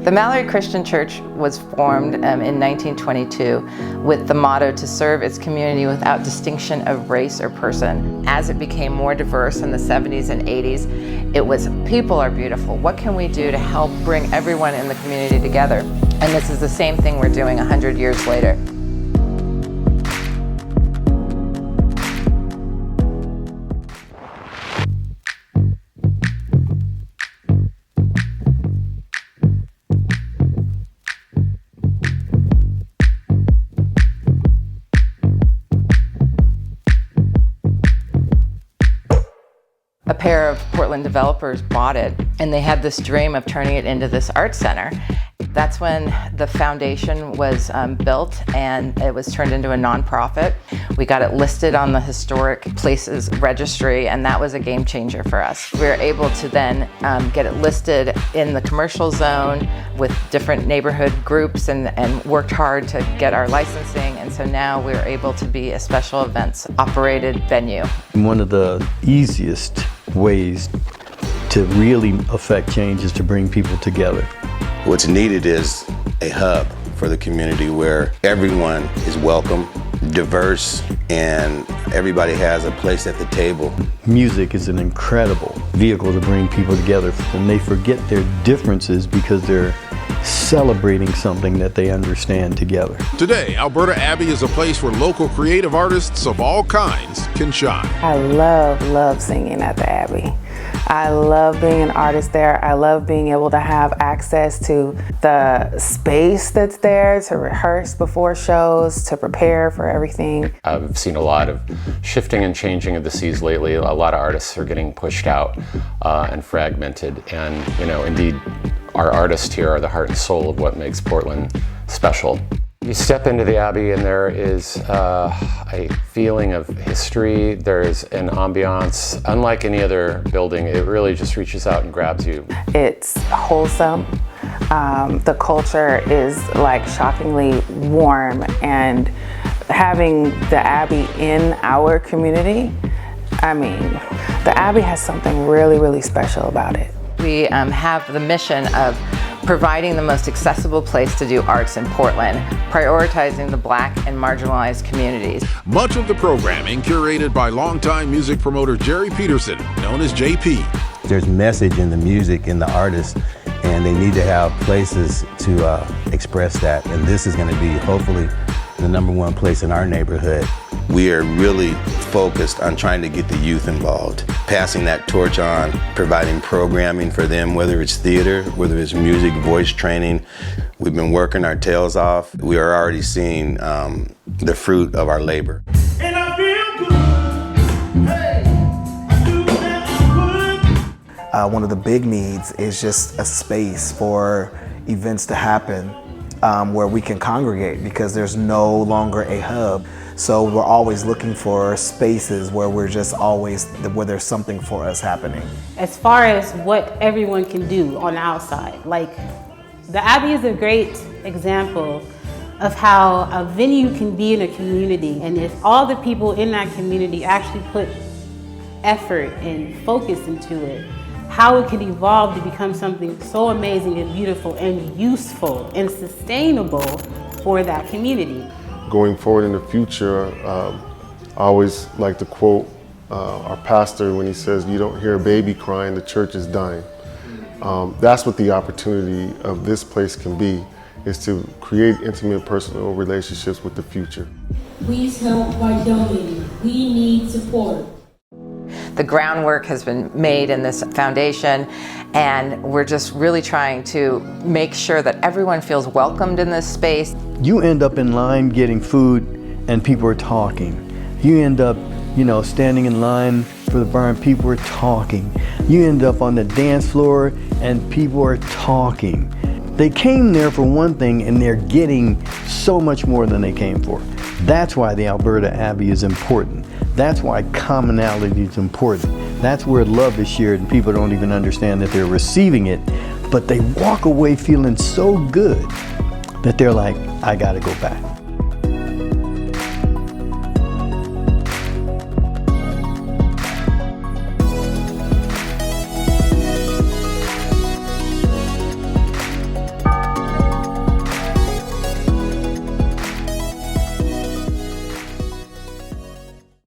The Mallory Christian Church was formed in 1922 with the motto to serve its community without distinction of race or person. As it became more diverse in the 70s and 80s, it was, people are beautiful. What can we do to help bring everyone in the community together? And this is the same thing we're doing 100 years later. A pair of Portland developers bought it, and they had this dream of turning it into this art center. That's when the foundation was built, and it was turned into a nonprofit. We got it listed on the Historic Places Registry, and that was a game changer for us. We were able to then get it listed in the commercial zone with different neighborhood groups, and worked hard to get our licensing, and so now we're able to be a special events operated venue. One of the easiest ways to really affect change is to bring people together. What's needed is a hub for the community where everyone is welcome, diverse, and everybody has a place at the table. Music is an incredible vehicle to bring people together, and they forget their differences because they're celebrating something that they understand together. Today, Alberta Abbey is a place where local creative artists of all kinds can shine. I love singing at the Abbey. I love being an artist there. I love being able to have access to the space that's there to rehearse before shows, to prepare for everything. I've seen a lot of shifting and changing of the seas lately. A lot of artists are getting pushed out and fragmented, and indeed, our artists here are the heart and soul of what makes Portland special. You step into the Abbey and there is a feeling of history. There's an ambiance. Unlike any other building, it really just reaches out and grabs you. It's wholesome. The culture is like shockingly warm, and having the Abbey in our community, I mean, the Abbey has something really special about it. We have the mission of providing the most accessible place to do arts in Portland, prioritizing the Black and marginalized communities. Much of the programming curated by longtime music promoter Jerry Peterson, known as JP. There's message in the music and the artists, and they need to have places to express that. And this is going to be, hopefully, the #1 place in our neighborhood. We are really focused on trying to get the youth involved, passing that torch on, providing programming for them, whether it's theater, whether it's music, voice training. We've been working our tails off. We are already seeing the fruit of our labor. And I feel good. Hey, I do feel good. One of the big needs is just a space for events to happen where we can congregate, because there's no longer a hub. So we're always looking for spaces where we're just always, where there's something for us happening. As far as what everyone can do on the outside, like the Abbey is a great example of how a venue can be in a community, and if all the people in that community actually put effort and focus into it, how it can evolve to become something so amazing and beautiful and useful and sustainable for that community. Going forward in the future, I always like to quote our pastor when he says, "You don't hear a baby crying, the church is dying." That's what the opportunity of this place can be, is to create intimate personal relationships with the future. Please help by donating. We need support. The groundwork has been made in this foundation, and we're just really trying to make sure that everyone feels welcomed in this space. You end up in line getting food and people are talking. You end up, standing in line for the bar and people are talking. You end up on the dance floor and people are talking. They came there for one thing and they're getting so much more than they came for. That's why the Alberta Abbey is important. That's why commonality is important. That's where love is shared and people don't even understand that they're receiving it, but they walk away feeling so good that they're like, I gotta go back.